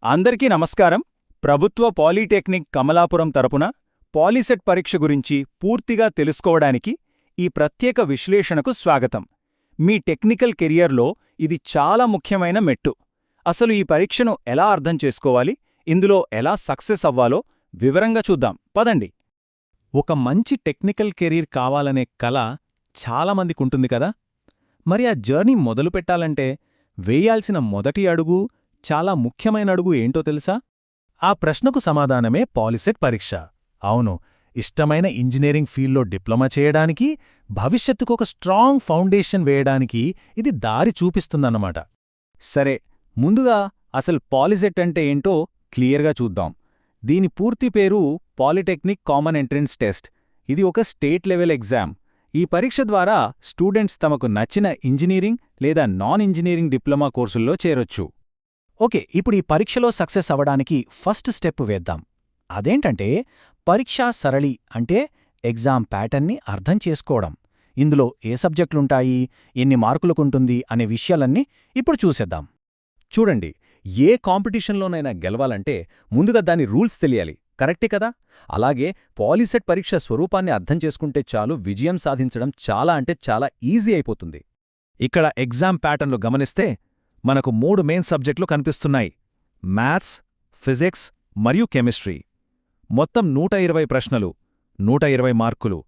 అందరికీ నమస్కారం. ప్రభుత్వ పాలిటెక్నిక్ కమలాపురం తరపున పాలిసెట్ పరీక్ష గురించి పూర్తిగా తెలుసుకోవడానికి ఈ ప్రత్యేక విశ్లేషణకు స్వాగతం. మీ టెక్నికల్ కెరియర్లో ఇది చాలా ముఖ్యమైన మెట్టు. అసలు ఈ పరీక్షను ఎలా అర్థం చేసుకోవాలి, ఇందులో ఎలా సక్సెస్ అవ్వాలో వివరంగా చూద్దాం. పదండి. ఒక మంచి టెక్నికల్ కెరీర్ కావాలనే కల చాలామందికుంటుంది కదా. మరి ఆ జర్నీ మొదలుపెట్టాలంటే వేయాల్సిన మొదటి అడుగు, చాలా ముఖ్యమైన అడుగు ఏంటో తెలుసా? ఆ ప్రశ్నకు సమాధానమే పాలిసెట్ పరీక్ష. అవును, ఇష్టమైన ఇంజనీరింగ్ ఫీల్డ్లో డిప్లొమా చేయడానికి, భవిష్యత్తుకు ఒక స్ట్రాంగ్ ఫౌండేషన్ వేయడానికి ఇది దారి చూపిస్తుందన్నమాట. సరే, ముందుగా అసలు పాలిసెట్ అంటే ఏంటో క్లియర్గా చూద్దాం. దీని పూర్తి పేరు పాలిటెక్నిక్ కామన్ ఎంట్రన్స్ టెస్ట్. ఇది ఒక స్టేట్ లెవెల్ ఎగ్జామ్. ఈ పరీక్ష ద్వారా స్టూడెంట్స్ తమకు నచ్చిన ఇంజనీరింగ్ లేదా నాన్ ఇంజనీరింగ్ డిప్లొమా కోర్సుల్లో చేరొచ్చు. ఓకే, ఇప్పుడు ఈ పరీక్షలో సక్సెస్ అవ్వడానికి ఫస్ట్ స్టెప్ వేద్దాం. అదేంటంటే పరీక్షా సరళి, అంటే ఎగ్జామ్ ప్యాటర్న్ని అర్థం చేసుకోవడం. ఇందులో ఏ సబ్జెక్టులుంటాయి, ఎన్ని మార్కులకుంటుంది అనే విషయాలన్నీ ఇప్పుడు చూసేద్దాం. చూడండి, ఏ కాంపిటీషన్లోనైనా గెలవాలంటే ముందుగా దాని రూల్స్ తెలియాలి, కరెక్టే కదా? అలాగే పాలిసెట్ పరీక్ష స్వరూపాన్ని అర్థం చేసుకుంటే చాలు, విజయం సాధించడం చాలా అంటే చాలా ఈజీ అయిపోతుంది. ఇక్కడ ఎగ్జామ్ ప్యాటర్న్లు గమనిస్తే మనకు 3 మెయిన్ సబ్జెక్టులు కనిపిస్తున్నాయి: మ్యాథ్స్, ఫిజిక్స్ మరియు కెమిస్ట్రీ. మొత్తం 120 ప్రశ్నలు, 120 మార్కులు.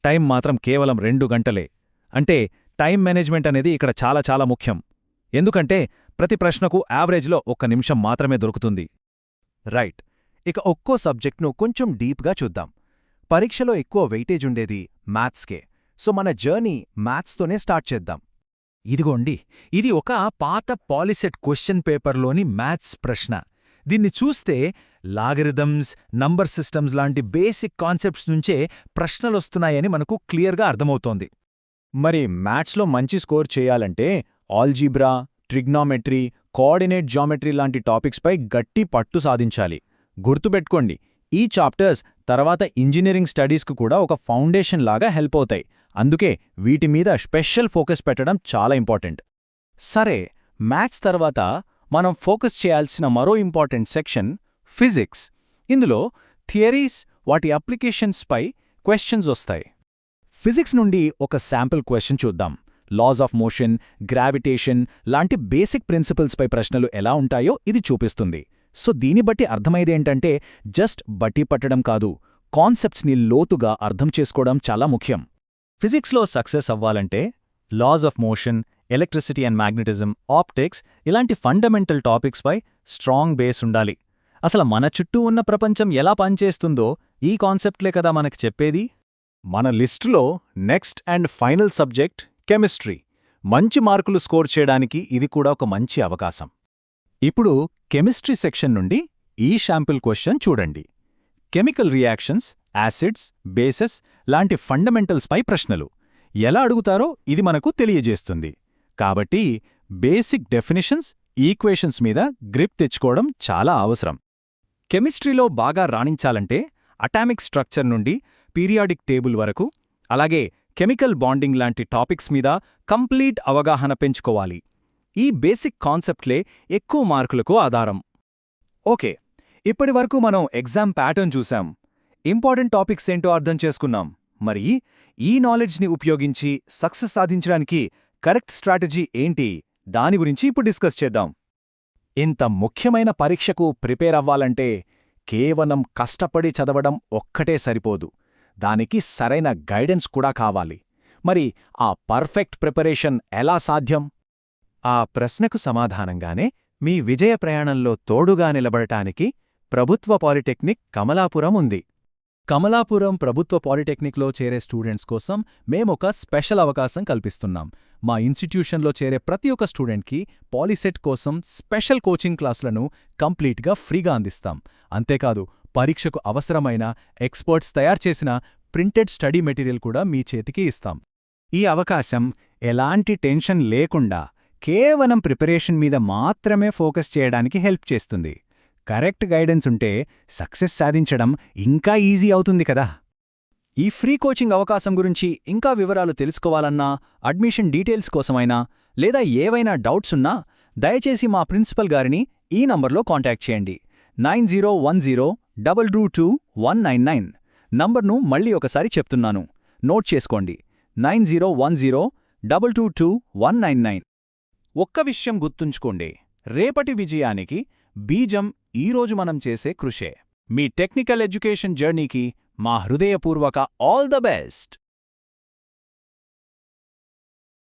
టైం మాత్రం కేవలం 2 గంటలే. అంటే టైం మేనేజ్మెంట్ అనేది ఇక్కడ చాలా చాలా ముఖ్యం. ఎందుకంటే ప్రతి ప్రశ్నకు యావరేజ్లో 1 నిమిషం మాత్రమే దొరుకుతుంది. రైట్, ఇక ఒక్కో సబ్జెక్ట్ను కొంచెం డీప్గా చూద్దాం. పరీక్షలో ఎక్కువ వెయిటేజ్ ఉండేది మ్యాథ్స్కే. సో మన జర్నీ మ్యాథ్స్తోనే స్టార్ట్ చేద్దాం. ఇదిగోండి, ఇది ఒక పాత పాలిసెట్ క్వశ్చన్ పేపర్లోని మ్యాథ్స్ ప్రశ్న. దీన్ని చూస్తే లాగరిథమ్స్, నంబర్ సిస్టమ్స్ లాంటి బేసిక్ కాన్సెప్ట్స్ నుంచే ప్రశ్నలొస్తున్నాయని మనకు క్లియర్గా అర్థమవుతోంది. మరి మ్యాథ్స్లో మంచి స్కోర్ చేయాలంటే ఆల్జీబ్రా, ట్రిగ్నామెట్రీ, కోఆర్డినేట్ జామెట్రీ లాంటి టాపిక్స్పై గట్టి పట్టు సాధించాలి. గుర్తుపెట్టుకోండి, ఈ చాప్టర్స్ తర్వాత ఇంజనీరింగ్ స్టడీస్కు కూడా ఒక ఫౌండేషన్ లాగా హెల్ప్ అవుతాయి. అందుకే వీటి మీద స్పెషల్ ఫోకస్ పెట్టడం చాలా ఇంపార్టెంట్. సరే, మ్యాథ్స్ తర్వాత మనం ఫోకస్ చేయాల్సిన మరో ఇంపార్టెంట్ సెక్షన్ ఫిజిక్స్. ఇందులో థియరీస్, వాటి అప్లికేషన్స్పై క్వశ్చన్స్ వస్తాయి. ఫిజిక్స్ నుండి ఒక శాంపిల్ క్వశ్చన్ చూద్దాం. లాస్ ఆఫ్ మోషన్, గ్రావిటేషన్ లాంటి బేసిక్ ప్రిన్సిపల్స్పై ప్రశ్నలు ఎలా ఉంటాయో ఇది చూపిస్తుంది. సో దీన్ని బట్టి అర్థమైందేంటంటే జస్ట్ బట్టి పట్టడం కాదు, కాన్సెప్ట్స్ని లోతుగా అర్థం చేసుకోవడం చాలా ముఖ్యం. ఫిజిక్స్లో సక్సెస్ అవ్వాలంటే laws of motion, electricity and magnetism, optics ఇలాంటి ఫండమెంటల్ టాపిక్స్పై స్ట్రాంగ్ బేస్ ఉండాలి. అసలు మన చుట్టూ ఉన్న ప్రపంచం ఎలా పనిచేస్తుందో ఈ కాన్సెప్ట్లే కదా మనకు చెప్పేది. మన లిస్టులో next and final subject chemistry. మంచి మార్కులు స్కోర్ చేయడానికి ఇది కూడా ఒక మంచి అవకాశం. ఇప్పుడు కెమిస్ట్రీ సెక్షన్ నుండి ఈ శాంపిల్ క్వశ్చన్ చూడండి. కెమికల్ రియాక్షన్స్, యాసిడ్స్, బేసెస్ లాంటి ఫండమెంటల్స్పై ప్రశ్నలు ఎలా అడుగుతారో ఇది మనకు తెలియజేస్తుంది. కాబట్టి బేసిక్ డెఫినిషన్స్, ఈక్వేషన్స్ మీద గ్రిప్ తెచ్చుకోవడం చాలా అవసరం. కెమిస్ట్రీలో బాగా రాణించాలంటే అటామిక్ స్ట్రక్చర్ నుండి పీరియాడిక్ టేబుల్ వరకు, అలాగే కెమికల్ బాండింగ్ లాంటి టాపిక్స్ మీద కంప్లీట్ అవగాహన పెంచుకోవాలి. ఈ బేసిక్ కాన్సెప్ట్లే ఎక్కువ మార్కులకు ఆధారం. ఓకే, ఇప్పటివరకు మనం ఎగ్జామ్ ప్యాటర్న్ చూశాం, ఇంపార్టెంట్ టాపిక్స్ ఏంటో అర్థం చేసుకున్నాం. మరి ఈ నాలెడ్జ్ని ఉపయోగించి సక్సెస్ సాధించడానికి కరెక్ట్ స్ట్రాటజీ ఏంటి, దాని గురించి ఇప్పుడు డిస్కస్ చేద్దాం. ఇంత ముఖ్యమైన పరీక్షకు ప్రిపేర్ అవ్వాలంటే కేవలం కష్టపడి చదవడం ఒక్కటే సరిపోదు, దానికి సరైన గైడెన్స్ కూడా కావాలి. మరి ఆ పర్ఫెక్ట్ ప్రిపరేషన్ ఎలా సాధ్యం? ఆ ప్రశ్నకు సమాధానంగానే మీ విజయ ప్రయాణంలో తోడుగా నిలబడటానికి ప్రభుత్వ పాలిటెక్నిక్ కమలాపురం ఉంది. కమలాపురం ప్రభుత్వ పాలిటెక్నిక్లో చేరే స్టూడెంట్స్ కోసం మేమొక స్పెషల్ అవకాశం కల్పిస్తున్నాం. మా ఇన్స్టిట్యూషన్లో చేరే ప్రతి ఒక్క స్టూడెంట్కి పాలిసెట్ కోసం స్పెషల్ కోచింగ్ క్లాసులను కంప్లీట్గా ఫ్రీగా అందిస్తాం. అంతేకాదు, పరీక్షకు అవసరమైన ఎక్స్పర్ట్స్ తయారుచేసిన ప్రింటెడ్ స్టడీ మెటీరియల్ కూడా మీ చేతికి ఇస్తాం. ఈ అవకాశం ఎలాంటి టెన్షన్ లేకుండా కేవలం ప్రిపరేషన్ మీద మాత్రమే ఫోకస్ చేయడానికి హెల్ప్ చేస్తుంది. కరెక్ట్ గైడెన్స్ ఉంటే సక్సెస్ సాధించడం ఇంకా ఈజీ అవుతుంది కదా. ఈ ఫ్రీ కోచింగ్ అవకాశం గురించి ఇంకా వివరాలు తెలుసుకోవాలన్నా, అడ్మిషన్ డీటెయిల్స్ కోసమైనా లేదా ఏవైనా డౌట్స్ ఉన్నా దయచేసి మా ప్రిన్సిపల్ గారిని ఈ నంబర్లో కాంటాక్ట్ చేయండి 9010222199. నంబర్ను మళ్ళీ ఒకసారి చెప్తున్నాను, నోట్ చేసుకోండి, 9010222199. ఒక్క విషయం గుర్తుంచుకోండి, రేపటి విజయానికి బీజం ఈరోజు మనం చేసే కృషే. మీ టెక్నికల్ ఎడ్యుకేషన్ జర్నీకి మా హృదయపూర్వక ఆల్ ద బెస్ట్.